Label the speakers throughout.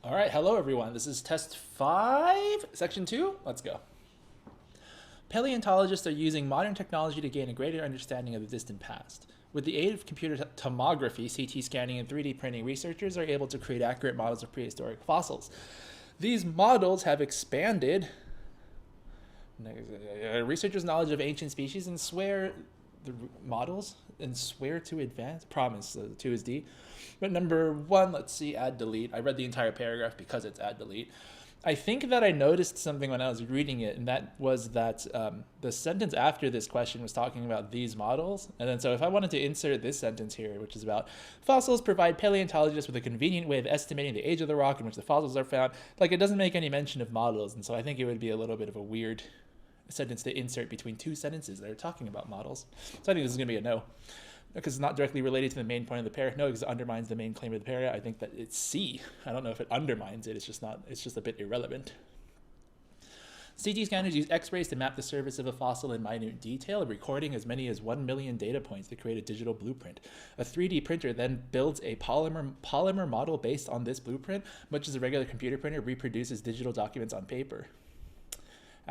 Speaker 1: All right, hello everyone. This is test 5, section 2. Let's go. Paleontologists are using modern technology to gain a greater understanding of the distant past. With the aid of computer tomography, CT scanning, and 3D printing, researchers are able to create accurate models of prehistoric fossils. These models have expanded researchers' knowledge of ancient species and swear to advance. Promise. 2 is D. But number 1, let's see, add delete. I read the entire paragraph because it's add delete. I think that I noticed something when I was reading it, and that was that the sentence after this question was talking about these models. And then so if I wanted to insert this sentence here, which is about fossils provide paleontologists with a convenient way of estimating the age of the rock in which the fossils are found, like it doesn't make any mention of models. And so I think it would be a little bit of a weird sentence to insert between 2 sentences that are talking about models. So I think this is going to be a no, because it's not directly related to the main point of the pair. No, because it undermines the main claim of the pair. I think that it's C. I don't know if it undermines it. It's just a bit irrelevant. CT scanners use X-rays to map the surface of a fossil in minute detail, recording as many as 1 million data points to create a digital blueprint. A 3D printer then builds a polymer model based on this blueprint, much as a regular computer printer reproduces digital documents on paper.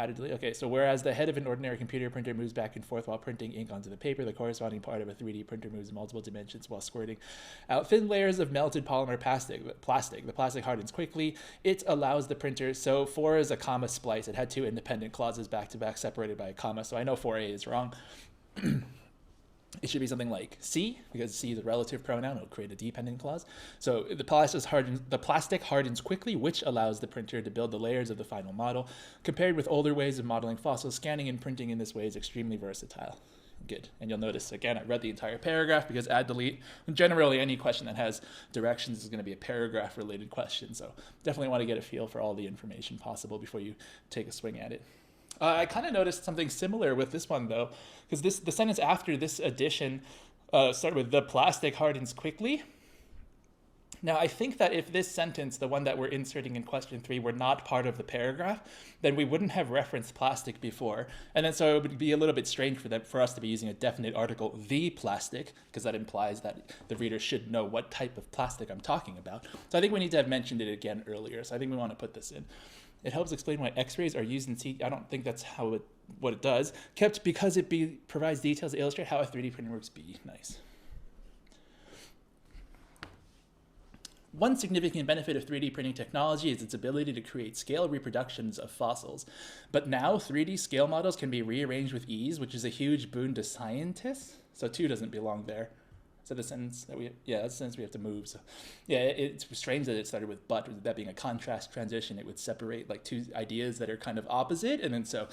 Speaker 1: Okay, so whereas the head of an ordinary computer printer moves back and forth while printing ink onto the paper, the corresponding part of a 3D printer moves in multiple dimensions while squirting out thin layers of melted polymer plastic. The plastic hardens quickly. It allows the printer, so 4 is a comma splice. It had 2 independent clauses back to back separated by a comma, so I know 4A is wrong. It should be something like C, because C is a relative pronoun. It'll create a dependent clause. So the plastic hardens quickly, which allows the printer to build the layers of the final model. Compared with older ways of modeling fossils, scanning and printing in this way is extremely versatile. Good. And you'll notice, again, I read the entire paragraph because add, delete. Generally, any question that has directions is going to be a paragraph-related question. So definitely want to get a feel for all the information possible before you take a swing at it. I kind of noticed something similar with this one, though, because the sentence after this addition started with the plastic hardens quickly. Now, I think that if this sentence, the one that we're inserting in question 3, were not part of the paragraph, then we wouldn't have referenced plastic before. And then so it would be a little bit strange for us to be using a definite article, the plastic, because that implies that the reader should know what type of plastic I'm talking about. So I think we need to have mentioned it again earlier. So I think we want to put this in. It helps explain why X-rays are used in CT. I don't think that's what it does. Kept because it provides details to illustrate how a 3D printer works. B. Nice. One significant benefit of 3D printing technology is its ability to create scale reproductions of fossils. But now 3D scale models can be rearranged with ease, which is a huge boon to scientists. So 2 doesn't belong there. So the sentence that that's the sentence we have to move. So yeah, it's strange that it started with but, with that being a contrast transition. It would separate like 2 ideas that are kind of opposite. And then so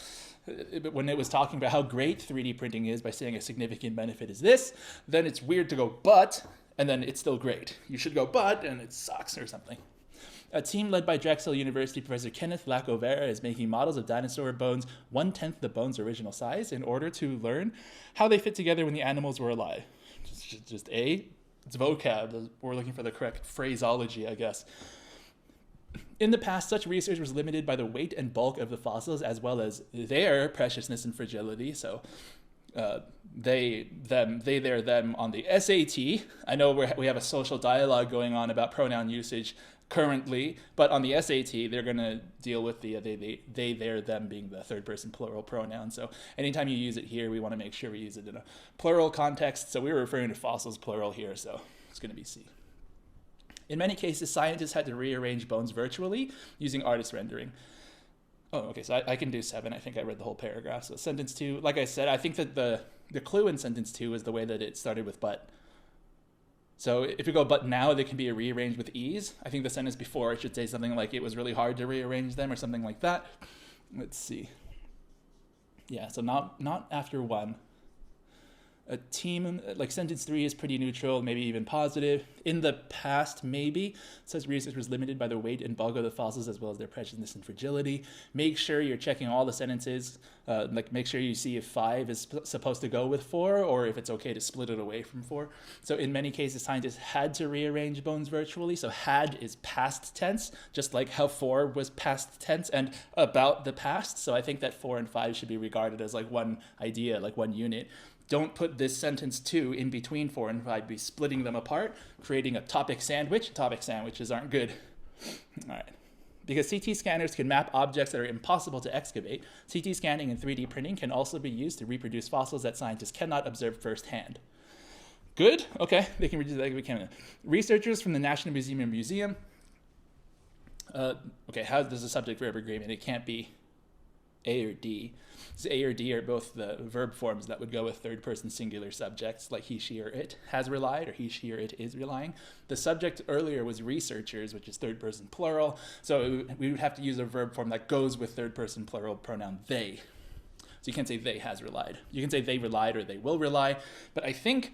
Speaker 1: when it was talking about how great 3D printing is by saying a significant benefit is this, then it's weird to go but, and then it's still great. You should go but, and it sucks or something. A team led by Drexel University professor Kenneth Lacovera is making models of dinosaur bones 1/10 the bone's original size in order to learn how they fit together when the animals were alive. Just A, it's vocab. We're looking for the correct phraseology, I guess. In the past, such research was limited by the weight and bulk of the fossils as well as their preciousness and fragility. So they, them, they, their, them on the SAT. I know we have a social dialogue going on about pronoun usage currently, but on the SAT, they're going to deal with the they, their, them being the third person plural pronoun. So anytime you use it here, we want to make sure we use it in a plural context. So we were referring to fossils plural here, so it's going to be C. In many cases, scientists had to rearrange bones virtually using artist rendering. Oh, okay, so I can do 7. I think I read the whole paragraph. So sentence 2, like I said, I think that the clue in sentence 2 is the way that it started with but. So if we go but now, they can be rearranged with ease. I think the sentence before, it should say something like it was really hard to rearrange them or something like that. Let's see. Yeah, so not after 1. A team, like sentence 3 is pretty neutral, maybe even positive. In the past, maybe. Such research was limited by the weight and bulk of the fossils as well as their preciousness and fragility. Make sure you're checking all the sentences. Make sure you see if 5 is supposed to go with 4 or if it's okay to split it away from 4. So in many cases, scientists had to rearrange bones virtually. So had is past tense, just like how 4 was past tense and about the past. So I think that 4 and 5 should be regarded as like one idea, like one unit. Don't put this sentence 2 in between 4 and 5. Be splitting them apart, creating a topic sandwich. Topic sandwiches aren't good. All right. Because CT scanners can map objects that are impossible to excavate, CT scanning and 3D printing can also be used to reproduce fossils that scientists cannot observe firsthand. Good. Okay. They can reduce that. Researchers from the National Museum. Okay. How does the subject verb agreement? It can't be A or D. So A or D are both the verb forms that would go with third person singular subjects, like he, she, or it has relied, or he, she, or it is relying. The subject earlier was researchers, which is third person plural. So we would have to use a verb form that goes with third person plural pronoun they. So you can't say they has relied. You can say they relied or they will rely. But I think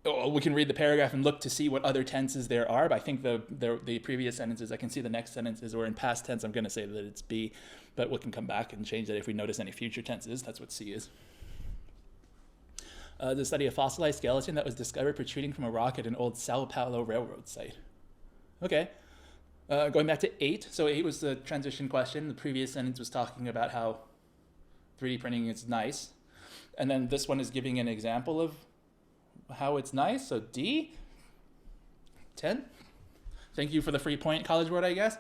Speaker 1: we can read the paragraph and look to see what other tenses there are. But I think the previous sentences, I can see the next sentences, or in past tense, I'm going to say that it's be. But we can come back and change that if we notice any future tenses. That's what C is. The study of fossilized skeleton that was discovered protruding from a rock at an old Sao Paulo railroad site. Okay. Going back to 8. So 8 was the transition question. The previous sentence was talking about how 3D printing is nice. And then this one is giving an example of how it's nice. So D. 10. Thank you for the free point, College Board, I guess.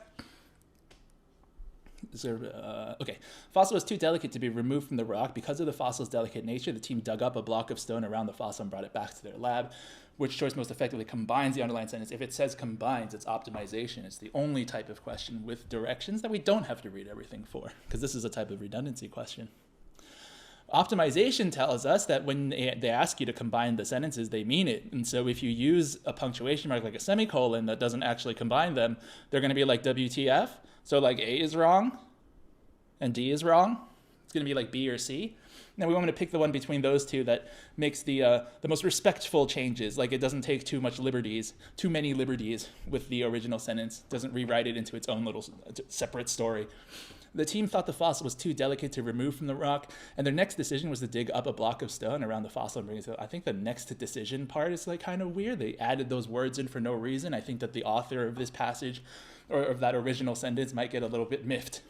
Speaker 1: Okay. Fossil was too delicate to be removed from the rock. Because of the fossil's delicate nature, the team dug up a block of stone around the fossil and brought it back to their lab. Which choice most effectively combines the underlined sentence? If it says combines, it's optimization. It's the only type of question with directions that we don't have to read everything for, because this is a type of redundancy question. Optimization tells us that when they ask you to combine the sentences, they mean it. And so if you use a punctuation mark like a semicolon that doesn't actually combine them, they're going to be like WTF. So like A is wrong and D is wrong. It's going to be like B or C. Now we want to pick the one between those two that makes the most respectful changes. Like it doesn't take too many liberties with the original sentence. Doesn't rewrite it into its own little separate story. The team thought the fossil was too delicate to remove from the rock, and their next decision was to dig up a block of stone around the fossil and bring it to. I think the next decision part is like kind of weird. They added those words in for no reason. I think that the author of this passage or of that original sentence might get a little bit miffed.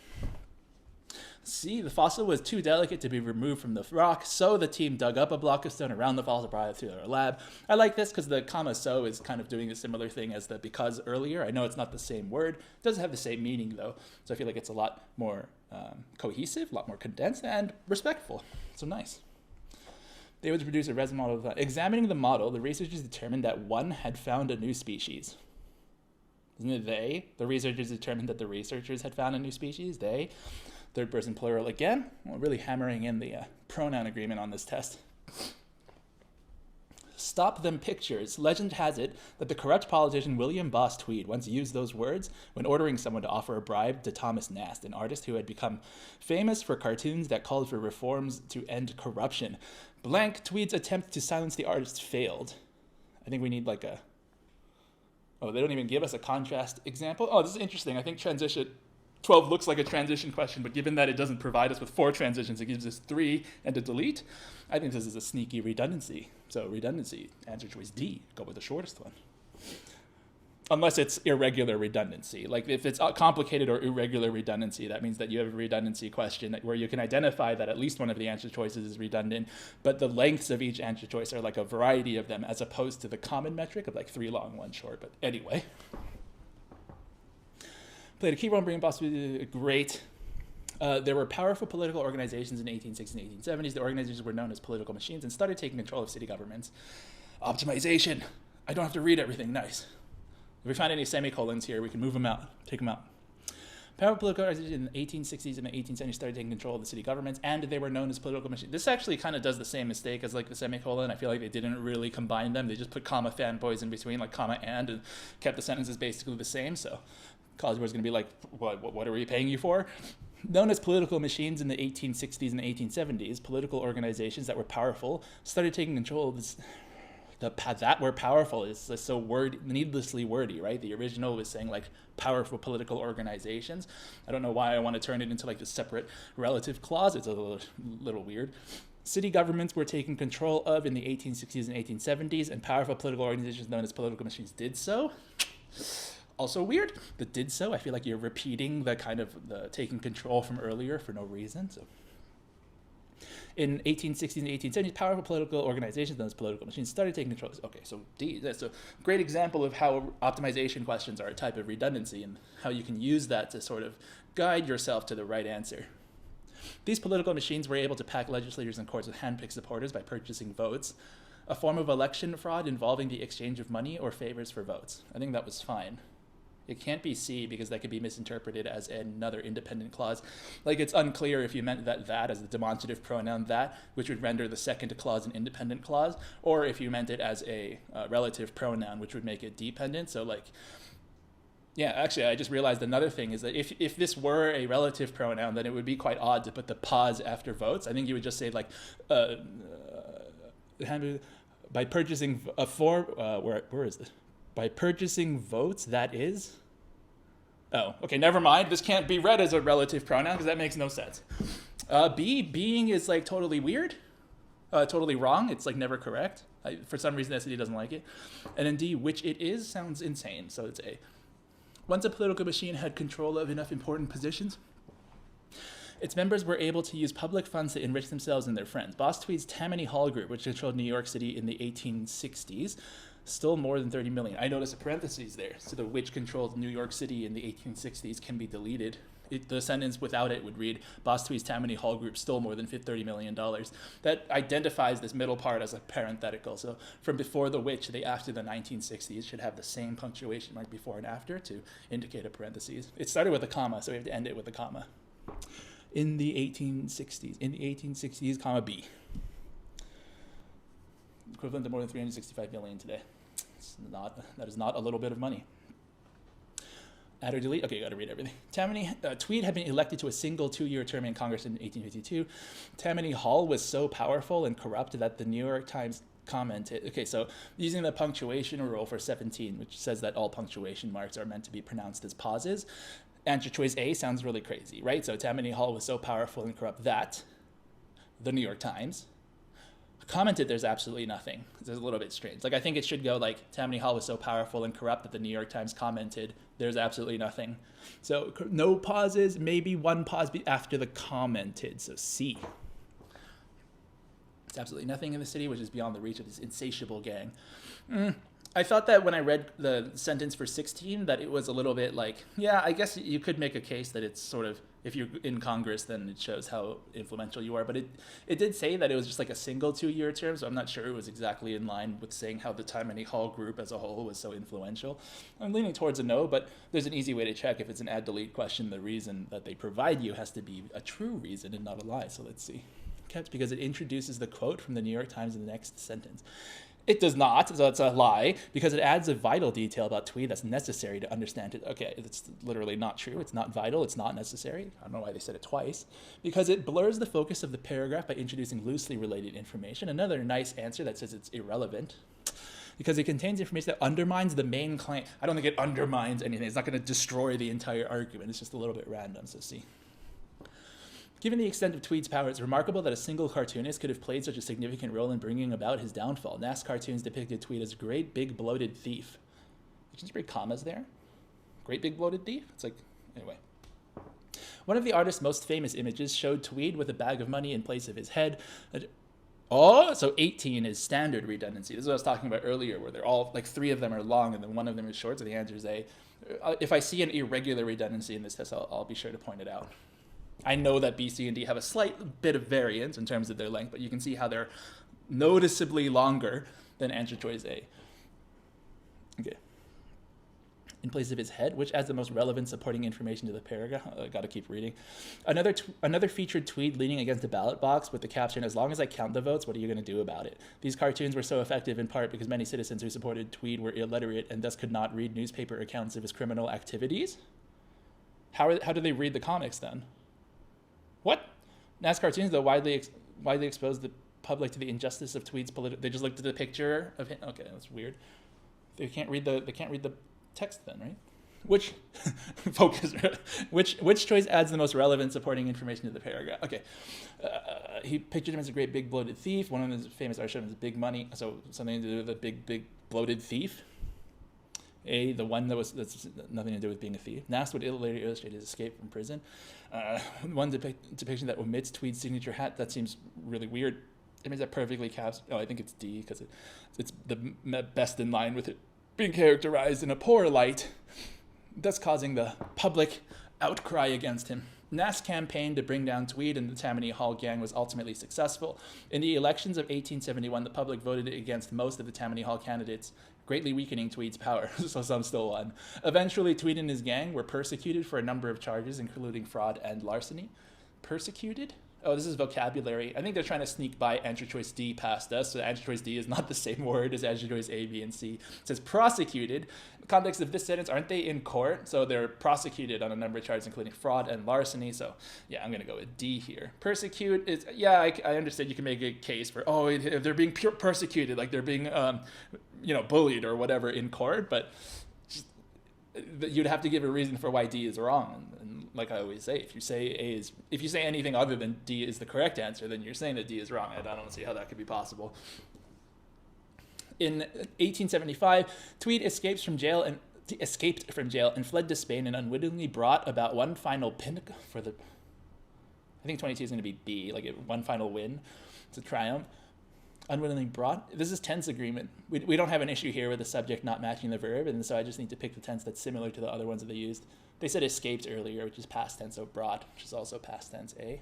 Speaker 1: C, the fossil was too delicate to be removed from the rock, so the team dug up a block of stone around the fossil, brought it to their lab. I like this because the comma so is kind of doing a similar thing as the because earlier. I know it's not the same word. It does have the same meaning, though, so I feel like it's a lot more cohesive, a lot more condensed, and respectful. So nice. They would produce a resin model of that. Examining the model, the researchers determined that one had found a new species. Isn't it they? The researchers determined that the researchers had found a new species. They. Third person plural again. We're really hammering in the pronoun agreement on this test. Stop them pictures. Legend has it that the corrupt politician William Boss Tweed once used those words when ordering someone to offer a bribe to Thomas Nast, an artist who had become famous for cartoons that called for reforms to end corruption. Blank, Tweed's attempt to silence the artist failed. I think we need like a... Oh, they don't even give us a contrast example. Oh, this is interesting. I think transition 12 looks like a transition question, but given that it doesn't provide us with 4 transitions, it gives us 3 and a delete. I think this is a sneaky redundancy. So redundancy, answer choice D, go with the shortest one. Unless it's irregular redundancy. Like if it's complicated or irregular redundancy, that means that you have a redundancy question where you can identify that at least one of the answer choices is redundant, but the lengths of each answer choice are like a variety of them as opposed to the common metric of like 3 long, 1 short. But anyway. Played a key role in bringing Boss great. There were powerful political organizations in the 1860s and 1870s. The organizations were known as political machines and started taking control of city governments. Optimization. I don't have to read everything. Nice. If we find any semicolons here, we can move them out, take them out. Powerful political organizations in the 1860s and the 1870s started taking control of the city governments, and they were known as political machines. This actually kind of does the same mistake as like the semicolon. I feel like they didn't really combine them. They just put comma fanboys in between, like comma and kept the sentences basically the same. So College Board's going to be like, what are we paying you for? Known as political machines in the 1860s and the 1870s, political organizations that were powerful started taking control of this. That word powerful is so needlessly wordy, right? The original was saying like powerful political organizations. I don't know why I want to turn it into like this separate relative clause. It's a little weird. City governments were taken control of in the 1860s and 1870s, and powerful political organizations known as political machines did so. Also weird. The did so, I feel like you're repeating the kind of the taking control from earlier for no reason. So In 1860s and 1870s, powerful political organizations, those political machines, started taking control. Okay, so D, that's a great example of how optimization questions are a type of redundancy and how you can use that to sort of guide yourself to the right answer. These political machines were able to pack legislators and courts with handpicked supporters by purchasing votes, a form of election fraud involving the exchange of money or favors for votes. I think that was fine. It can't be C because that could be misinterpreted as another independent clause. Like, it's unclear if you meant that as the demonstrative pronoun that, which would render the second clause an independent clause, or if you meant it as a relative pronoun, which would make it dependent. So like, yeah, actually, I just realized another thing is that if this were a relative pronoun, then it would be quite odd to put the pause after votes. I think you would just say like, by purchasing a form, where is this? By purchasing votes, that is. Oh, okay, never mind. This can't be read as a relative pronoun because that makes no sense. B, being is like totally weird, totally wrong. It's like never correct. For some reason, SED doesn't like it. And then D, which it is, sounds insane. So it's A. Once a political machine had control of enough important positions, its members were able to use public funds to enrich themselves and their friends. Boss Tweed's Tammany Hall Group, which controlled New York City in the 1860s, stole more than 30 million. I noticed a parentheses there. So the which controlled New York City in the 1860s can be deleted. The sentence without it would read, Boss Tweed's Tammany Hall Group stole more than $30 million. That identifies this middle part as a parenthetical. So from before the which, they after the 1960s should have the same punctuation mark before and after to indicate a parentheses. It started with a comma, so we have to end it with a comma. In the 1860s, comma B. Equivalent to more than 365 million today. That is not a little bit of money. Add or delete? Okay, you got to read everything. Tweed had been elected to a single 2-year term in Congress in 1852. Tammany Hall was so powerful and corrupt that the New York Times commented. Okay, so using the punctuation rule for 17, which says that all punctuation marks are meant to be pronounced as pauses, answer choice A sounds really crazy, right? So Tammany Hall was so powerful and corrupt that the New York Times commented there's absolutely nothing. It's a little bit strange. Like, I think it should go like, Tammany Hall was so powerful and corrupt that the New York Times commented there's absolutely nothing. So no pauses, maybe one pause after the commented. So C. It's absolutely nothing in the city, which is beyond the reach of this insatiable gang. I thought that when I read the sentence for 16 that it was a little bit like, yeah, I guess you could make a case that it's sort of, if you're in Congress, then it shows how influential you are. But it did say that it was just like a single 2-year term, so I'm not sure it was exactly in line with saying how the Tammany Hall Group as a whole was so influential. I'm leaning towards a no, but there's an easy way to check. If it's an add-delete question, the reason that they provide you has to be a true reason and not a lie. So let's see. Kept because it introduces the quote from the New York Times in the next sentence. It does not, so it's a lie, because it adds a vital detail about Tweed that's necessary to understand it. Okay, it's literally not true. It's not vital. It's not necessary. I don't know why they said it twice. Because it blurs the focus of the paragraph by introducing loosely related information. Another nice answer that says it's irrelevant. Because it contains information that undermines the main claim. I don't think it undermines anything. It's not going to destroy the entire argument. It's just a little bit random, so see. Given the extent of Tweed's power, it's remarkable that a single cartoonist could have played such a significant role in bringing about his downfall. Nass cartoons depicted Tweed as a great big bloated thief. You can just break commas there. Great big bloated thief? It's like, anyway. One of the artist's most famous images showed Tweed with a bag of money in place of his head. Oh, so 18 is standard redundancy. This is what I was talking about earlier, where they're all, like 3 of them are long and then one of them is short, so the answer is A. If I see an irregular redundancy in this test, I'll be sure to point it out. I know that B, C, and D have a slight bit of variance in terms of their length, but you can see how they're noticeably longer than answer choice A. Okay. In place of his head, which adds the most relevant supporting information to the paragraph. I gotta keep reading. Another featured Tweed leaning against a ballot box with the caption, "As long as I count the votes, what are you gonna do about it?" These cartoons were so effective in part because many citizens who supported Tweed were illiterate and thus could not read newspaper accounts of his criminal activities. How do they read the comics then? What? Nass cartoons, though, widely exposed the public to the injustice of Tweed's political. They just looked at the picture of him. Okay, that's weird. They can't read the text then, right? Which choice adds the most relevant supporting information to the paragraph? Okay, he pictured him as a great big bloated thief. One of his famous art showed him as big money, so something to do with a big bloated thief. A, the one that's nothing to do with being a thief. Nast would later illustrate his escape from prison. One depiction that omits Tweed's signature hat, that seems really weird. Image that perfectly caps. Oh, I think it's D because it's the best in line with it being characterized in a poor light, thus causing the public outcry against him. Nast's campaign to bring down Tweed and the Tammany Hall gang was ultimately successful. In the elections of 1871, the public voted against most of the Tammany Hall candidates, greatly weakening Tweed's power, so some still won. Eventually, Tweed and his gang were persecuted for a number of charges, including fraud and larceny. Persecuted? Oh, this is vocabulary. I think they're trying to sneak by answer choice D past us. So answer choice D is not the same word as answer choice A, B, and C. It says prosecuted. In the context of this sentence, aren't they in court? So they're prosecuted on a number of charges, including fraud and larceny. So yeah, I'm going to go with D here. Persecute is, yeah, I understand you can make a case for, oh, they're being persecuted, like they're being, bullied or whatever in court, but you'd have to give a reason for why D is wrong. And like I always say, if you say anything other than D is the correct answer, then you're saying that D is wrong. I don't see how that could be possible. In 1875, Tweed escaped from jail and fled to Spain and unwittingly brought about one final pinnacle for the. I think 22 is going to be B, like one final win. It's a triumph. Unwittingly brought. This is tense agreement. We don't have an issue here with the subject not matching the verb, and so I just need to pick the tense that's similar to the other ones that they used. They said escaped earlier, which is past tense, so brought, which is also past tense A.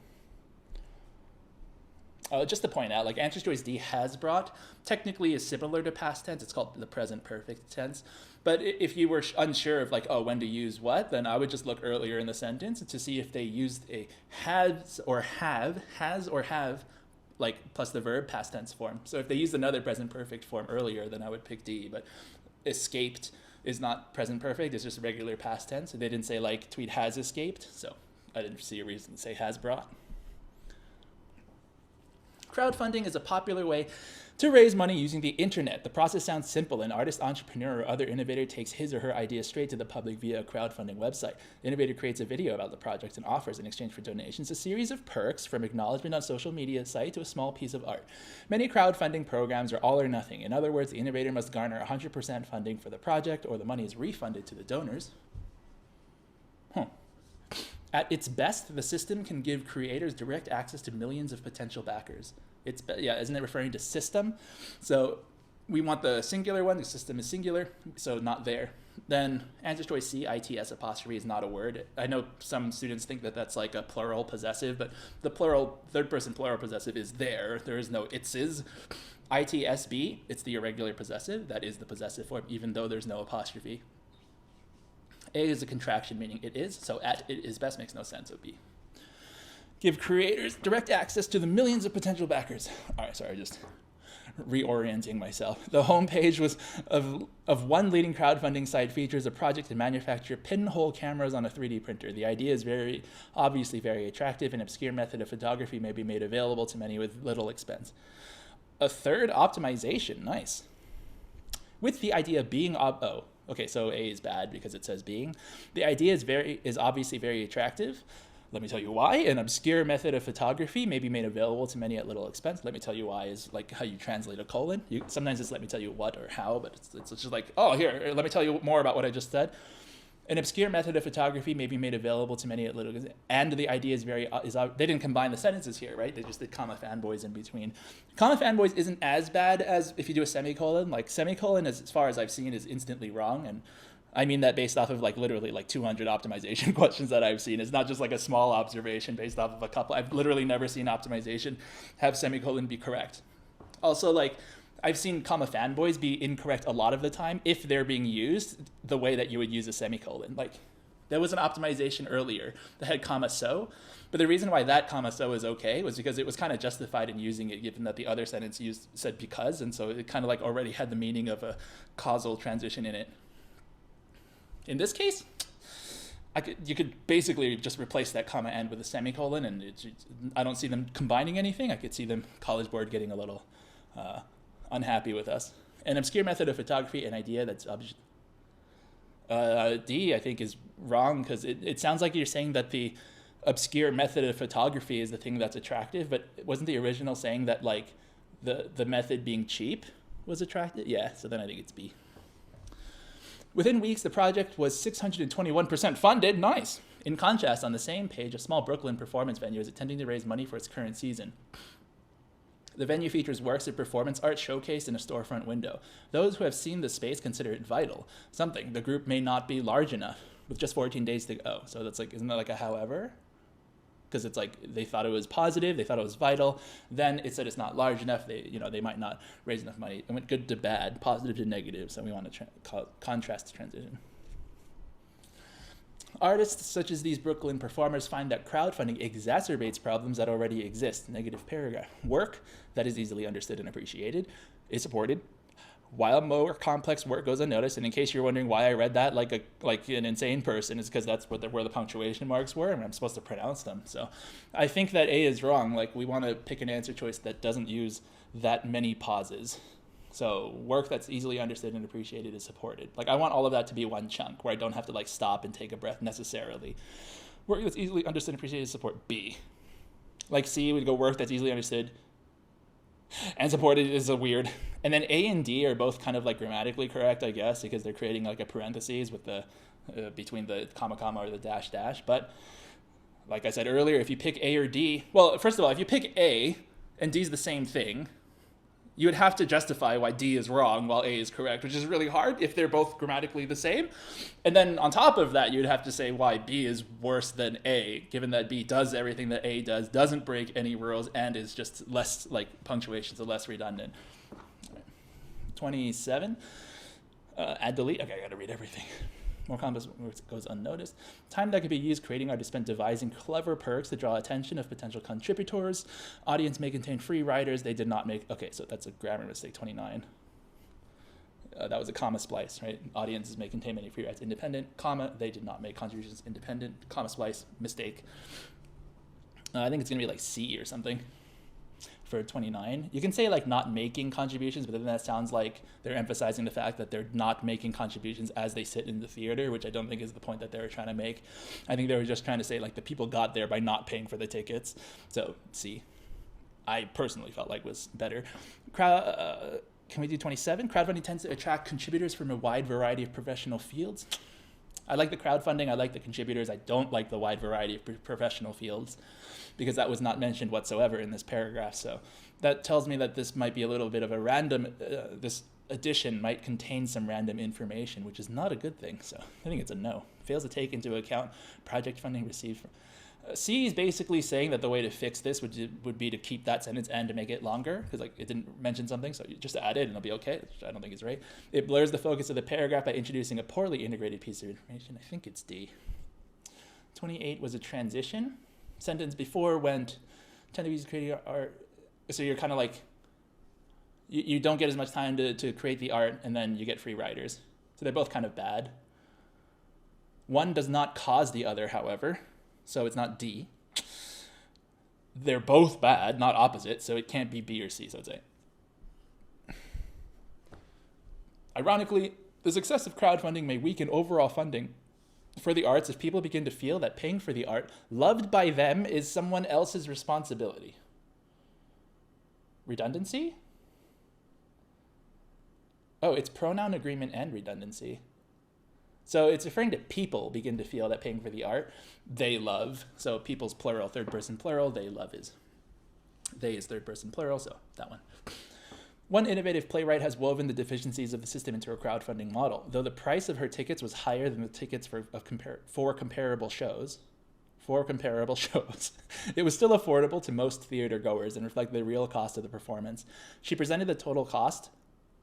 Speaker 1: Just to point out, like answer choice D, has brought, technically is similar to past tense. It's called the present perfect tense. But if you were unsure of when to use what, then I would just look earlier in the sentence to see if they used a has or have, plus the verb past tense form. So if they used another present perfect form earlier, then I would pick D. But escaped is not present perfect, it's just regular past tense. So they didn't say Tweed has escaped, so I didn't see a reason to say has brought. Crowdfunding is a popular way to raise money using the internet. The process sounds simple. An artist, entrepreneur, or other innovator takes his or her idea straight to the public via a crowdfunding website. The innovator creates a video about the project and offers, in exchange for donations, a series of perks, from acknowledgement on social media site to a small piece of art. Many crowdfunding programs are all or nothing. In other words, the innovator must garner 100% funding for the project, or the money is refunded to the donors. At its best, the system can give creators direct access to millions of potential backers. Isn't it referring to system? So we want the singular one. The system is singular, so not there. Then answer choice C, ITS apostrophe, is not a word. I know some students think that that's like a plural possessive, but the plural, third person plural possessive is there. There is no it's is. ITSB, it's the irregular possessive. That is the possessive form, even though there's no apostrophe. A is a contraction, meaning it is, so at it is best makes no sense, so B. Give creators direct access to the millions of potential backers. All right, sorry, just reorienting myself. The homepage of one leading crowdfunding site features a project to manufacture pinhole cameras on a 3D printer. The idea is obviously very attractive. An obscure method of photography may be made available to many with little expense. A third, optimization, nice. With the idea of being okay, so A is bad because it says being. The idea is obviously very attractive. Let me tell you why. An obscure method of photography may be made available to many at little expense. Let me tell you why is like how you translate a colon. Sometimes it's let me tell you what or how, but it's just like, oh, here, let me tell you more about what I just said. An obscure method of photography may be made available to many at little expense. And the idea is they didn't combine the sentences here, right? They just did comma fanboys in between. Comma fanboys isn't as bad as if you do a semicolon. Like semicolon, as far as I've seen, is instantly wrong. And I mean that based off of literally 200 optimization questions that I've seen. It's not just a small observation based off of a couple. I've literally never seen optimization have semicolon be correct. Also, I've seen comma fanboys be incorrect a lot of the time if they're being used the way that you would use a semicolon. There was an optimization earlier that had comma so, but the reason why that comma so is okay was because it was kind of justified in using it, given that the other sentence said because, and so it kind of already had the meaning of a causal transition in it. In this case, you could basically just replace that comma end with a semicolon, and I don't see them combining anything. I could see them, College Board, getting a little unhappy with us. An obscure method of photography, an idea that's D, I think, is wrong, because it sounds like you're saying that the obscure method of photography is the thing that's attractive, but wasn't the original saying that the method being cheap was attractive? Yeah, so then I think it's B. Within weeks, the project was 621% funded. Nice. In contrast, on the same page, a small Brooklyn performance venue is attempting to raise money for its current season. The venue features works of performance art showcased in a storefront window. Those who have seen the space consider it vital. Something. The group may not be large enough, with just 14 days to go. So that's like, isn't that like a however? Because it's like they thought it was positive, they thought it was vital. Then it said it's not large enough. They might not raise enough money. It went good to bad, positive to negative. So we want to contrast the transition. Artists such as these Brooklyn performers find that crowdfunding exacerbates problems that already exist. Negative paragraph. Work that is easily understood and appreciated is supported, while more complex work goes unnoticed. And in case you're wondering why I read that like an insane person, it's because that's where the punctuation marks were, and I'm supposed to pronounce them. So I think that A is wrong. Like, we want to pick an answer choice that doesn't use that many pauses. So work that's easily understood and appreciated is supported. Like, I want all of that to be one chunk where I don't have to like stop and take a breath necessarily. Work that's easily understood and appreciated is support B. Like C would go work that's easily understood and supported is a weird. And then A and D are both kind of like grammatically correct, I guess, because they're creating like a parentheses with the between the comma or the dash. But like I said earlier, if you pick A or D, well, first of all, if you pick A and D is the same thing, you would have to justify why D is wrong while A is correct, which is really hard if they're both grammatically the same. And then on top of that, you'd have to say why B is worse than A, given that B does everything that A does, doesn't break any rules, and is just less, like, punctuations are less redundant. 27, add delete. Okay, I gotta read everything. More complex goes unnoticed. Time that could be used creating art is spent devising clever perks to draw attention of potential contributors. Audience may contain free riders. They did not make... Okay, so that's a grammar mistake, 29. That was a comma splice, right? Audiences may contain many free rides independent, comma, they did not make contributions independent, comma splice, mistake. I think it's going to be like C or something for 29. You can say like not making contributions, but then that sounds like they're emphasizing the fact that they're not making contributions as they sit in the theater, which I don't think is the point that they were trying to make. I think they were just trying to say like the people got there by not paying for the tickets. So C, I personally felt like was better. Can we do 27? Crowdfunding tends to attract contributors from a wide variety of professional fields. I like the crowdfunding, I like the contributors, I don't like the wide variety of professional fields, because that was not mentioned whatsoever in this paragraph. So that tells me that this might be a little bit of a random, this edition might contain some random information, which is not a good thing. So I think it's a no. Fails to take into account project funding received from... C is basically saying that the way to fix this would be to keep that sentence and to make it longer, because like it didn't mention something, so you just add it and it'll be okay, which I don't think is right. It blurs the focus of the paragraph by introducing a poorly integrated piece of information. I think it's D. 28 was a transition. Sentence before went, tend to use creating art. So you're kind of like, you don't get as much time to create the art, and then you get free riders. So they're both kind of bad. One does not cause the other, however. So it's not D. They're both bad, not opposite, so it can't be B or C, so it's A. Ironically, the success of crowdfunding may weaken overall funding for the arts if people begin to feel that paying for the art loved by them is someone else's responsibility. Redundancy? Oh, it's pronoun agreement and redundancy. So it's referring to people begin to feel that paying for the art they love. So people's plural, third person plural, they love is third person plural, so that one. One innovative playwright has woven the deficiencies of the system into a crowdfunding model. Though the price of her tickets was higher than the tickets for comparable shows, it was still affordable to most theater goers and reflected the real cost of the performance. She presented the total cost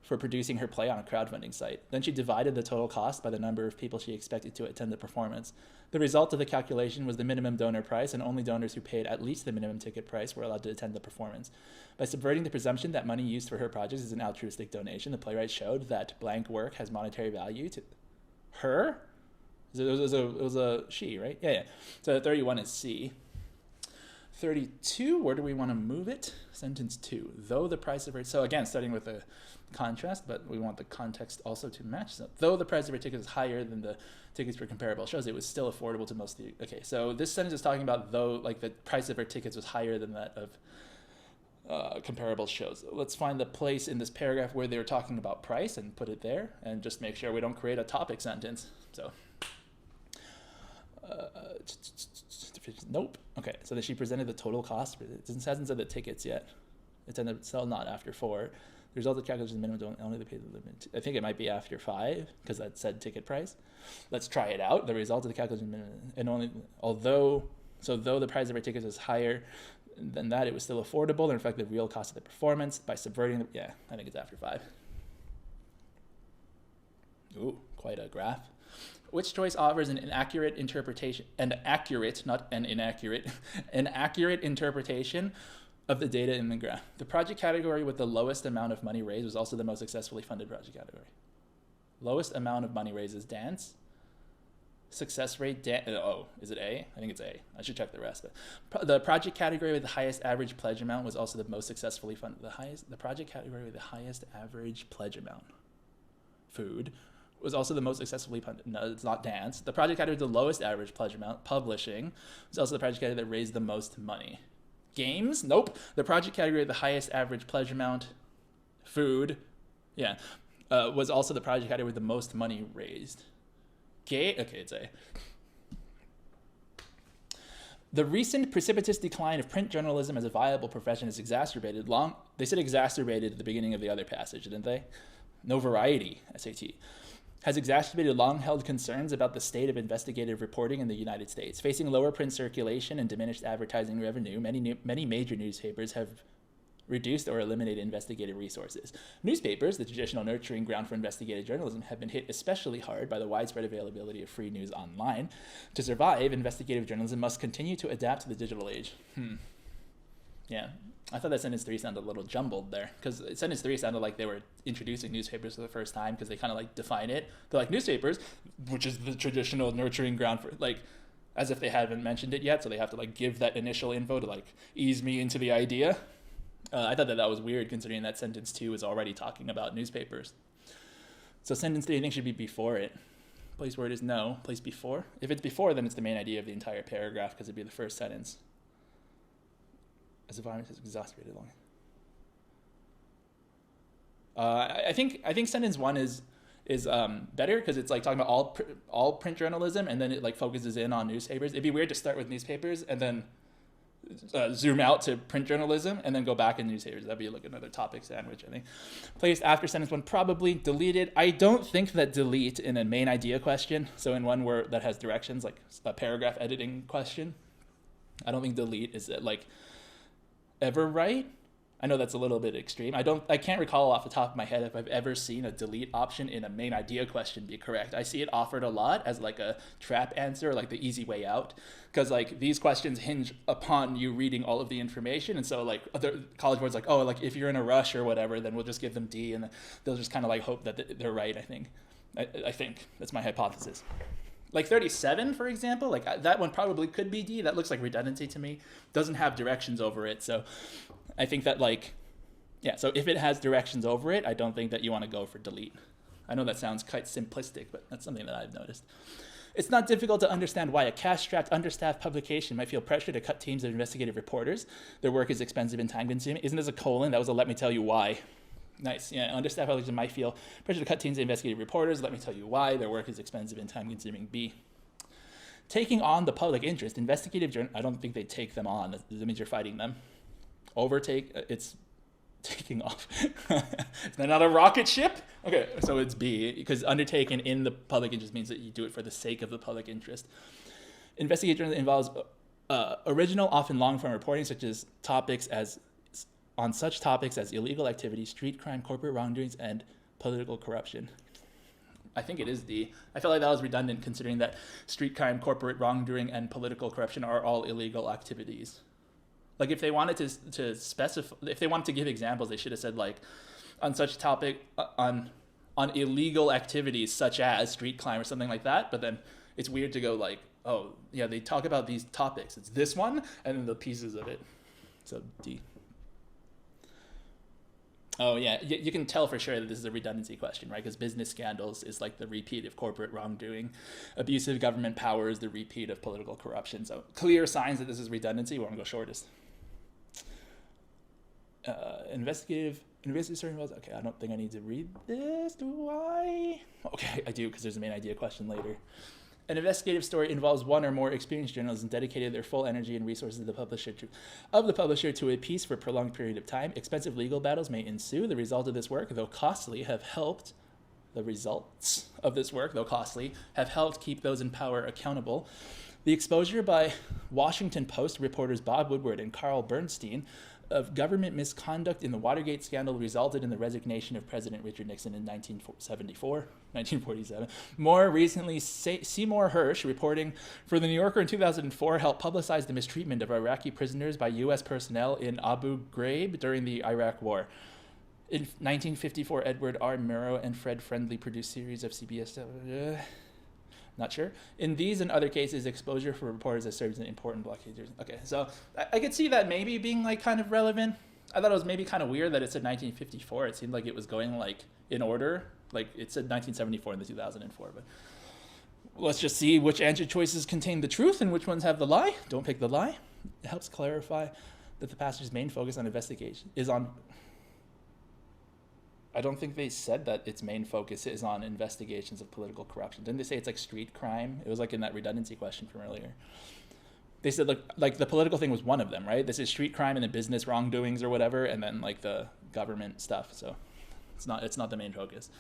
Speaker 1: for producing her play on a crowdfunding site. Then she divided the total cost by the number of people she expected to attend the performance. The result of the calculation was the minimum donor price, and only donors who paid at least the minimum ticket price were allowed to attend the performance. By subverting the presumption that money used for her project is an altruistic donation, the playwright showed that blank work has monetary value to her. It was a she, right? Yeah. So 31 is C. 32, where do we want to move it? Sentence 2, though the price of her... So again, starting with the contrast, but we want the context also to match. So, though the price of her ticket is higher than the tickets for comparable shows, it was still affordable to most... Okay, so this sentence is talking about though, like the price of her tickets was higher than that of comparable shows. Let's find the place in this paragraph where they were talking about price and put it there, and just make sure we don't create a topic sentence. So, nope. Okay, so then she presented the total cost. It hasn't said the tickets yet. It's ended up sell not after 4. The result of the calculation minimum don't only pay the limit. I think it might be after 5 because that said ticket price. Let's try it out. The result of the calculation minimum, and only though the price of our tickets is higher than that, it was still affordable and reflect the real cost of the performance by subverting the, yeah, I think it's after 5. Ooh, quite a graph. Which choice offers an inaccurate interpretation, an accurate, not an inaccurate, an accurate interpretation of the data in the graph? The project category with the lowest amount of money raised was also the most successfully funded project category. Lowest amount of money raised is dance. Success rate, is it A? I think it's A. I should check the rest. But the project category with the highest average pledge amount was also the most successfully funded. The project category with the highest average pledge amount, food, was also the most successfully funded. No, it's not dance. The project category with the lowest average pledge amount, publishing, was also the project category that raised the most money. Games, nope. The project category with the highest average pledge amount, food, yeah, was also the project category with the most money raised. Okay, it's A. The recent precipitous decline of print journalism as a viable profession is exacerbated they said exacerbated at the beginning of the other passage, didn't they? No variety, SAT. Has exacerbated long-held concerns about the state of investigative reporting in the United States. Facing lower print circulation and diminished advertising revenue, many major newspapers have reduced or eliminated investigative resources. Newspapers, the traditional nurturing ground for investigative journalism, have been hit especially hard by the widespread availability of free news online. To survive, investigative journalism must continue to adapt to the digital age. Yeah, I thought that sentence 3 sounded a little jumbled there, because sentence 3 sounded like they were introducing newspapers for the first time, because they kind of like define it. They're like, newspapers, which is the traditional nurturing ground for, like, as if they haven't mentioned it yet, so they have to like give that initial info to like ease me into the idea. I thought that was weird, considering that sentence 2 is already talking about newspapers. So sentence 3, I think, should be before it. Place where it is no, place before. If it's before, then it's the main idea of the entire paragraph, because it'd be the first sentence. As the virus has exacerbated long. I think sentence 1 is better, because it's like talking about all print journalism, and then it like focuses in on newspapers. It'd be weird to start with newspapers and then zoom out to print journalism and then go back in newspapers. That'd be like another topic sandwich, I think. Placed after sentence 1, probably deleted. I don't think that delete in a main idea question, so in one where that has directions, like a paragraph editing question, I don't think delete is like ever right. I know that's a little bit extreme. I can't recall off the top of my head if I've ever seen a delete option in a main idea question be correct. I see it offered a lot as like a trap answer, like the easy way out, because like these questions hinge upon you reading all of the information, and so like other college boards like, oh, like if you're in a rush or whatever, then we'll just give them D, and they'll just kind of like hope that they're right. I think that's my hypothesis. Like 37, for example, like that one probably could be D. That looks like redundancy to me. Doesn't have directions over it, so I think that so if it has directions over it, I don't think that you want to go for delete. I know that sounds quite simplistic, but that's something that I've noticed. It's not difficult to understand why a cash-strapped, understaffed publication might feel pressure to cut teams of investigative reporters. Their work is expensive and time-consuming. Isn't this a colon? That was a let me tell you why. Nice. Yeah, understaffed publications might feel pressure to cut teams of investigative reporters. Let me tell you why. Their work is expensive and time-consuming. B. Taking on the public interest. Investigative journal. I don't think they take them on. That means you're fighting them. Overtake. It's taking off. Is that not a rocket ship? Okay, so it's B, because undertaken in the public interest means that you do it for the sake of the public interest. Investigative journalism involves original, often long-form reporting, such as on such topics as illegal activity, street crime, corporate wrongdoings, and political corruption. I think it is D. I felt like that was redundant, considering that street crime, corporate wrongdoing, and political corruption are all illegal activities. Like if they wanted to specify, if they wanted to give examples, they should have said like on such topic, on illegal activities such as street crime or something like that. But then it's weird to go like, oh yeah, they talk about these topics. It's this one and then the pieces of it. So D. Oh yeah, you can tell for sure that this is a redundancy question, right? Because business scandals is like the repeat of corporate wrongdoing. Abusive government power is the repeat of political corruption. So clear signs that this is redundancy. We're gonna go shortest. Investigative story involves. Okay, I don't think I need to read this. Do I? Okay, I do because there's a main idea question later. An investigative story involves one or more experienced journalists and dedicated their full energy and resources of the publisher to a piece for a prolonged period of time. Expensive legal battles may ensue. The results of this work, though costly, have helped keep those in power accountable. The exposure by Washington Post reporters Bob Woodward and Carl Bernstein of government misconduct in the Watergate scandal resulted in the resignation of President Richard Nixon in 1947. More recently, Seymour Hersh, reporting for The New Yorker in 2004, helped publicize the mistreatment of Iraqi prisoners by U.S. personnel in Abu Ghraib during the Iraq War. In 1954, Edward R. Murrow and Fred Friendly produced series of CBS... Not sure. In these and other cases, exposure for reporters has served as an important blockade. Okay, so I could see that maybe being like kind of relevant. I thought it was maybe kind of weird that it said 1954. It seemed like it was going like in order. Like it said 1974 in the 2004. But let's just see which answer choices contain the truth and which ones have the lie. Don't pick the lie. It helps clarify that the passage's main focus on investigation is on... I don't think they said that its main focus is on investigations of political corruption. Didn't they say it's like street crime? It was like in that redundancy question from earlier. They said like the political thing was one of them, right? This is street crime and the business wrongdoings or whatever, and then like the government stuff. So it's not the main focus.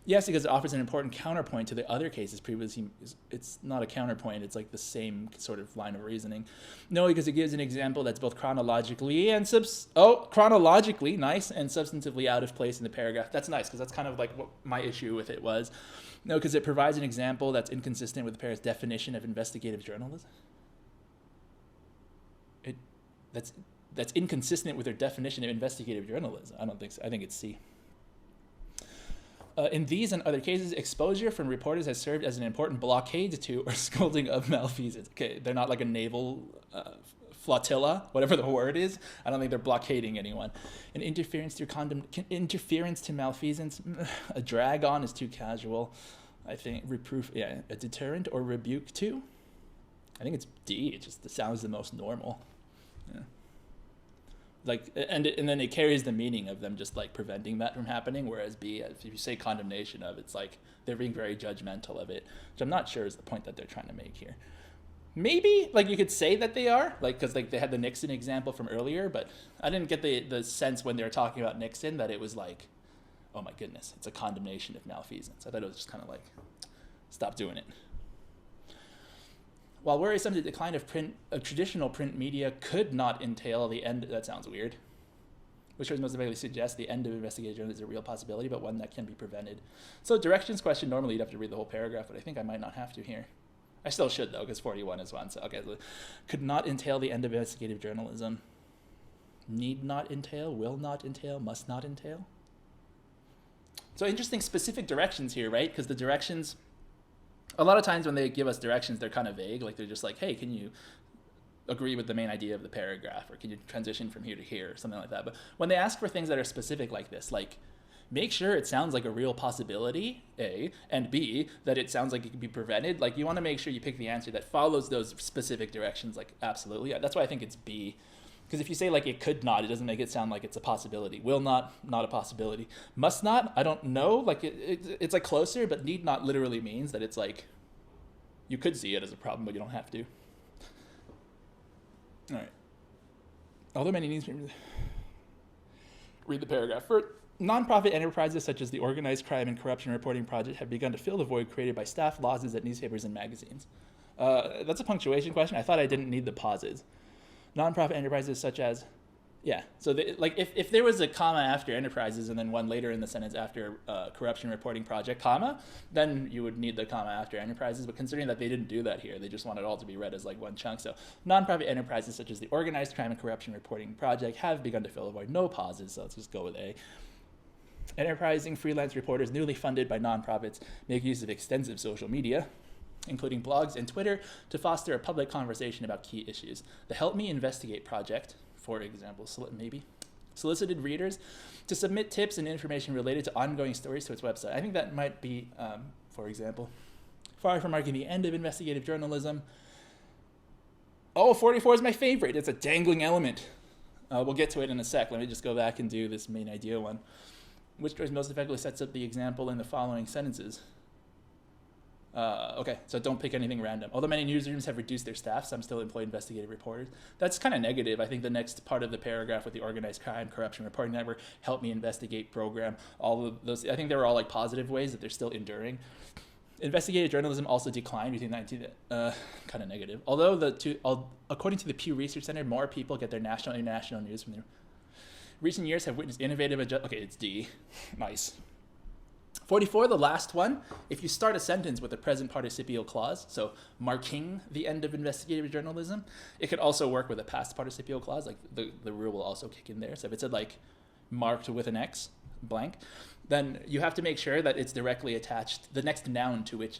Speaker 1: Yes, because it offers an important counterpoint to the other cases previously. It's not a counterpoint. It's like the same sort of line of reasoning. No, because it gives an example that's both chronologically and chronologically nice and substantively out of place in the paragraph. That's nice because that's kind of like what my issue with it was. No, because it provides an example that's inconsistent with the paragraph's definition of investigative journalism. That's inconsistent with their definition of investigative journalism. I don't think so. I think it's C. In these and other cases, exposure from reporters has served as an important blockade to or scolding of malfeasance. Okay, they're not like a naval flotilla, whatever the word is. I don't think they're blockading anyone. An interference to malfeasance, a drag on is too casual. I think reproof, a deterrent or rebuke to. I think it's D. It sounds the most normal. Yeah. Like and then it carries the meaning of them just like preventing that from happening, whereas B, if you say condemnation of, it's like they're being very judgmental of it, which I'm not sure is the point that they're trying to make here. Maybe like you could say that they are, like, because like they had the Nixon example from earlier, but I didn't get the sense when they were talking about Nixon that it was like, oh my goodness, it's a condemnation of malfeasance. I thought it was just kind of like, stop doing it. While worrisome, the decline of traditional print media could not entail the end. That sounds weird. Which most effectively suggests the end of investigative journalism is a real possibility, but one that can be prevented. So directions question, normally you'd have to read the whole paragraph, but I think I might not have to here. I still should though, because 41 is one. So okay, could not entail the end of investigative journalism. Need not entail, will not entail, must not entail. So interesting specific directions here, right? Because the directions, a lot of times when they give us directions, they're kind of vague. Like they're just like, hey, can you agree with the main idea of the paragraph? Or can you transition from here to here? Or something like that. But when they ask for things that are specific like this, like make sure it sounds like a real possibility, A, and B, that it sounds like it can be prevented. Like you want to make sure you pick the answer that follows those specific directions. Like absolutely. Yeah, that's why I think it's B. Because if you say like it could not, it doesn't make it sound like it's a possibility. Will not a possibility. Must not, I don't know. Like it's like closer, but need not literally means that it's like you could see it as a problem, but you don't have to. All right. Although many needs, read the paragraph. For nonprofit enterprises such as the Organized Crime and Corruption Reporting Project have begun to fill the void created by staff losses at newspapers and magazines. That's a punctuation question. I thought I didn't need the pauses. Nonprofit enterprises such as, yeah. So like if there was a comma after enterprises and then one later in the sentence after corruption reporting project, comma, then you would need the comma after enterprises. But considering that they didn't do that here, they just want it all to be read as like one chunk. So nonprofit enterprises such as the Organized Crime and Corruption Reporting Project have begun to fill a void. No pauses, so let's just go with A. Enterprising freelance reporters newly funded by nonprofits make use of extensive social media, including blogs and Twitter, to foster a public conversation about key issues. The Help Me Investigate project, for example, solicited readers to submit tips and information related to ongoing stories to its website. I think that might be, for example, far from marking the end of investigative journalism. Oh, 44 is my favorite. It's a dangling element. We'll get to it in a sec. Let me just go back and do this main idea one. Which choice most effectively sets up the example in the following sentences? Okay, so don't pick anything random. Although many newsrooms have reduced their staff, some still employ investigative reporters. That's kind of negative. I think the next part of the paragraph with the organized crime, corruption reporting network, help me investigate program, all of those, I think they were all like positive ways that they're still enduring. Investigative journalism also declined between 19, kind of negative. Although according to the Pew Research Center, more people get their national and international news from their recent years have witnessed innovative okay, it's D. Nice. 44, the last one, if you start a sentence with a present participial clause, so marking the end of investigative journalism, it could also work with a past participial clause, like the rule will also kick in there. So if it said like marked with an X, blank, then you have to make sure that it's directly attached, the next noun to which,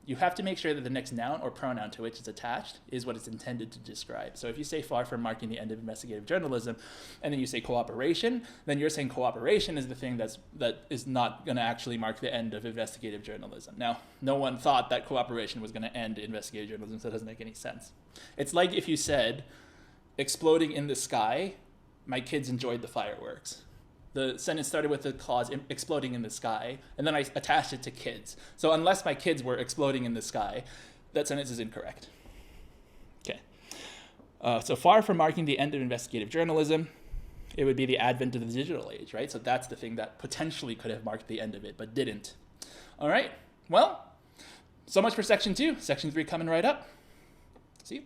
Speaker 1: you have to make sure that the next noun or pronoun to which it's attached is what it's intended to describe. So if you say far from marking the end of investigative journalism, and then you say cooperation, then you're saying cooperation is the thing that is not going to actually mark the end of investigative journalism. Now, no one thought that cooperation was going to end investigative journalism, so it doesn't make any sense. It's like if you said, exploding in the sky, my kids enjoyed the fireworks. The sentence started with the clause exploding in the sky, and then I attached it to kids. So unless my kids were exploding in the sky, that sentence is incorrect. Okay. So far from marking the end of investigative journalism, it would be the advent of the digital age, right? So that's the thing that potentially could have marked the end of it, but didn't. All right. Well, so much for section 2. Section 3 coming right up. See you.